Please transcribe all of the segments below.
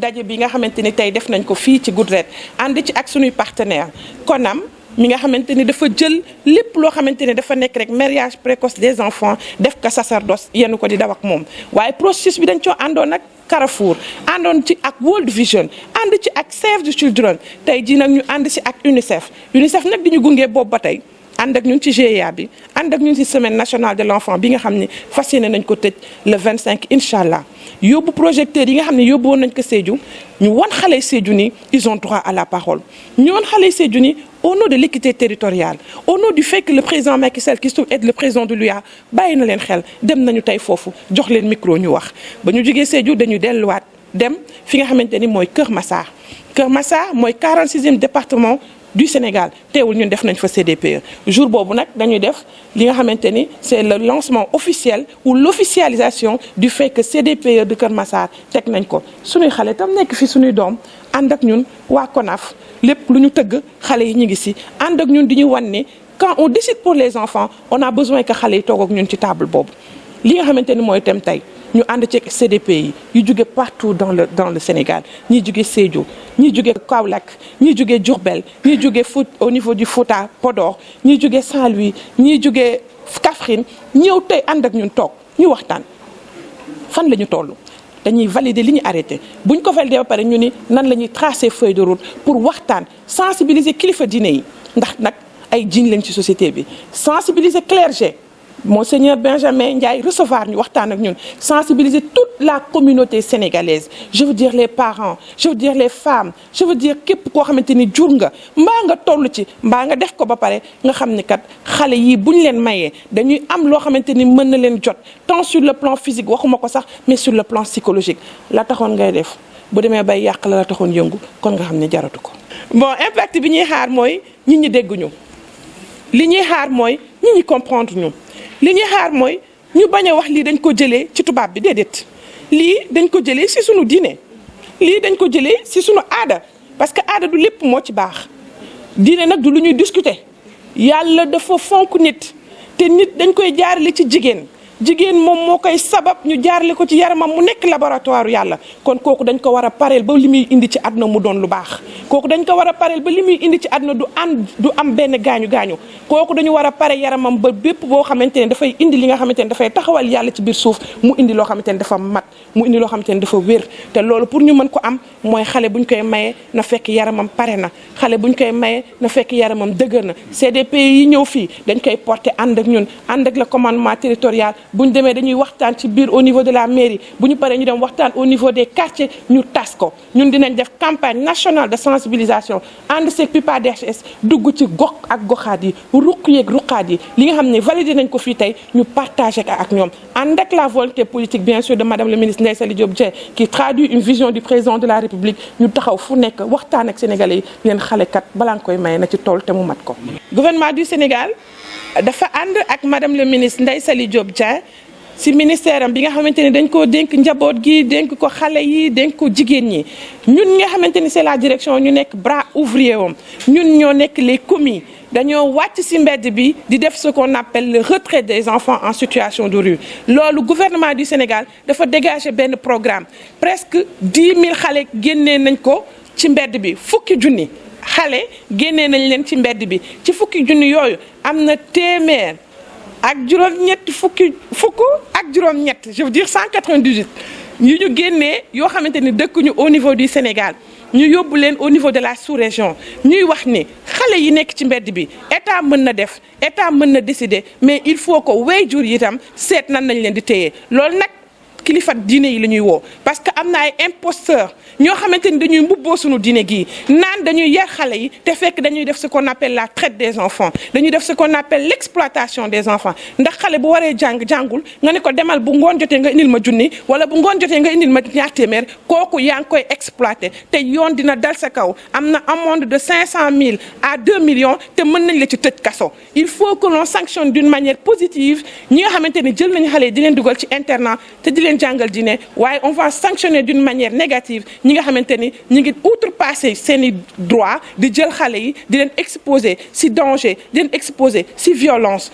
daje bi nga xamante ni tey def nañ ko fii ci Goodred ànd ci ak suñuy partenaire Konam mi nga xamante ni dafa jël lépp loo xamante ni dafa nekk rek mariage précoce des enfants def ko sacerdoce yenn ko di daw ak moom waaye processus bi dañ coo àndoon ak Carrefour àndoon ci ak World Vision ànd ci ak Save the Children tey jii nag ñu ànd ci ak UNICEF nag di ñu gunge boobu ba tey ànd ak ñun ci GIA bi ànd ak ñun ci semaine nationale de l'enfant bi nga xam ne fas yéene nañ ko tëj le 25 incha allah yóbbu projecteurs yi nga xam ne yóbbu woon nañ ko Sédhiou ñu wan xale Sédhiou ni ils ont droit à la parole ñu wan xale Sédhiou ni au nom de l'équité territoriale au nom du fait que le président Macky Sall qui se trouve être le président de l'UA bàyyi na leen xel dem nañu tey foofu jox leen micro ñu wax ba ñu jógee Sédhiou dañuy delluwaat dem fi nga xamante ni mooy Kër Massar mooy 46e département du Sénégal teewul ñun def nañ fa CDPE jour boobu nag dañuy def li nga xamante ni c'est le lancement officiel ou l'officialisation du fait que CDPE de Kër Massar teg nañ ko suñuy xale tam nekk fi suñuy doom ànd ak ñun waa CONAF lépp lu ñu tëgg xale yi ñu ngi si ànd ak ñun di ñu wan ni quand on décide pour les enfants on a besoin que xale yi toog ak ñun ci table boobu li nga xamante ni mooy tem tey ñu ànd ci CDP yi yu jóge partout dans le Sénégal ñii jóge Sédhiou ñii jóge Kaolack ñii jóge Diourbel ñii jóge au niveau du Fouta Podor ñii jóge Saint-Louis ñii jóge Kaffrine ñëw tey ànd ak ñun toog ñu waxtaan fan la ñu toll dañuy valider li ñu arrêté buñ ko valider ba pare ñu ni nan la ñuy tracer feuille de route pour waxtaan sensibiliser kilifa diine yi ndax nag ay jiñ lañ ci société bi sensibiliser clergé Monseigneur Benjamin Ndiaye recevoir ñu waxtaan ak ñun sensibiliser toute la communauté sénégalaise je veux dire les parents je veux dire les femmes je veux dire képp koo xamante ni jur nga mbaa nga toll ci mbaa nga def ko ba pare nga xam ni kat xale yii buñ leen mayee dañuy am loo xamante ni mën na leen jot tant sur le plan physique waxuma ko sax mais sur le plan psychologique la taxoon ngay def bu demee bay yàq la taxoon yëngu kon nga xam ne jaratu ko. bon impact bi ñuy xaar mooy nit ñi dégguñu li ñuy xaar mooy nit ñi comprendre ñu. li ñuy xaar mooy ñu bañ a wax lii dañ ko jëlee ci tubaab bi déedéet lii dañ ko jëlee ci sunu diine lii dañ ko jëlee ci sunu aada parce que aada du lépp moo ci baax diine nag du lu ñuy discuter yàlla dafa fonk nit te nit dañ koy jaarale ci jigéen moom moo koy sabab ñu jaarale ko ci yaramam mu nekk laboratoire yàlla kon kooku dañ ko war a pareel ba li muy indi ci àdduna mu doon lu baax kooku dañ ko war a pareel ba li muy indi ci àdduna du am benn gaañu kooku dañu war a pare yaramam ba bépp boo xamante ne dafay indi li nga xamante ne dafay taxawal yàlla ci biir suuf mu indi loo xamante ne dafa mat mu indi loo xamante ne dafa wér te loolu pour ñu mën ko am mooy xale buñ koy maye na fekk yaramam pare na xale buñ koy maye na fekk yaramam dëgër na CDP yi ñëw fii dañ koy porter ànd ak ñun ànd ak le commandement territorial bu ñu demee dañuy waxtaan ci biir au niveau de la mairie bu ñu paree ñu dem waxtaan au niveau des quartiers ñu tas ko ñun dinañ def campagne nationale de sensibilisation ànd seeg PIPA DHS dugg ci gox ak goxaat yi ruq yeeg ruqaat yi li nga xam ne validé nañ ko fii tey ñu partagé ak ñoom ànd ak la volonté politique bien sûr de madame le ministre Ndeye Saly Diop Dieng qui traduit une vision du président de la République ñu taxaw fu nekk waxtaan ak sénégalais yi leen xale kat balaa nga koy maye na ci tool te mu mat ko. gouvernement du Sénégal dafa ànd ak madame le ministre Ndeye Saly Diop Dieng ci ministère am bi nga xamante ni dañ koo dénk njaboot gi dénk ko xale yi dénk ko jigéen ñi ñun nga xamante ni c'est la direction ñu nekk bras ouvrier wam ñun ñoo nekk les commis dañoo wàcc ci mbedd bi di def ce qu'on appelle le retrait des enfants en situation de rue loolu gouvernement du Sénégal dafa dégager benn programme presque 10 000 xale génnee nañ ko ci mbedd bi fukki junni xale génnee nañ leen ci mbedd bi ci fukki junni yooyu am na téeméer ak juróom-ñett fukk ak juróom-ñett je veux dire 198 yu ñu génnee yoo xamante ni dëkkuñu au niveau du Sénégal ñu yóbbu leen au niveau de la sous-région ñuy wax ni xale yi nekk ci mbedd bi état mën na def état mën na décider mais il faut que waajur yi itam seet nan nañ leen di téye loolu nag kilifa diine yi la ñuy woo parce que am na ay imposteurs ñoo xamante ni dañuy mbubboo suñu diine gii naan dañuy yar xale yi te fekk dañuy def ce qu'on appelle la traite des enfants dañuy def ce qu'on appelle l'exploitation des enfants ndax xale bu waree jàngul nga ne ko demal bu ngoon jotee nga indil ma junni wala bu ngoon jotee nga indil ma ñaar téeméer kooku yaa ngi koy exploiter te yoon dina dal sa kaw am na amende de 500 000 à 2 millions te mën nañ la ci tëj kaso il faut que l'on sanctionne d'une manière positive ñi nga xamante ni jël nañu xale yi di leen dugal ci internat te di leen jàngal diine waaye on va sanctionner d'une manière négative ñi nga xamante ni ñu ngi outrepasser seeni droit di jël xale yi di leen exposer ci danger di leen exposer ci violence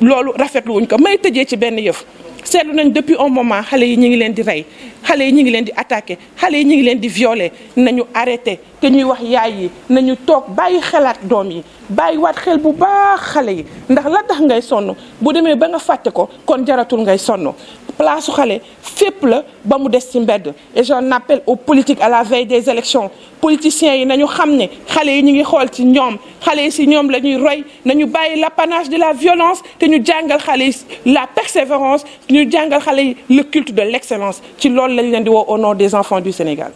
loolu rafetlu wuñ ko may tëjee ci benn yëf seetlu nañ depuis un moment xale yi ñu ngi leen di rey xale yi ñu ngi leen di attaqué xale yi ñu ngi leen di violé nañu arrêté te ñuy wax yaay yi nañu toog bàyyi xelaat doom yi bàyyi waat xel bu baax xale yi ndax la tax ngay sonn bu demee ba nga fàtte ko kon jaratul ngay sonn place su xale fépp la ba mu des ci mbedd et j'en appelle aux politiques à la veille des élections politiciens yi nañu xam ne xale yi ñu ngi xool ci ñoom xale yi ci ñoom la ñuy roy nañu bàyyi l'apanage de la violence te ñu jàngal xale yi la persévérance ñu jàngal xale yi le culte de l'excellence ci loolu lañ leen di woo au nom des enfants du Sénégal.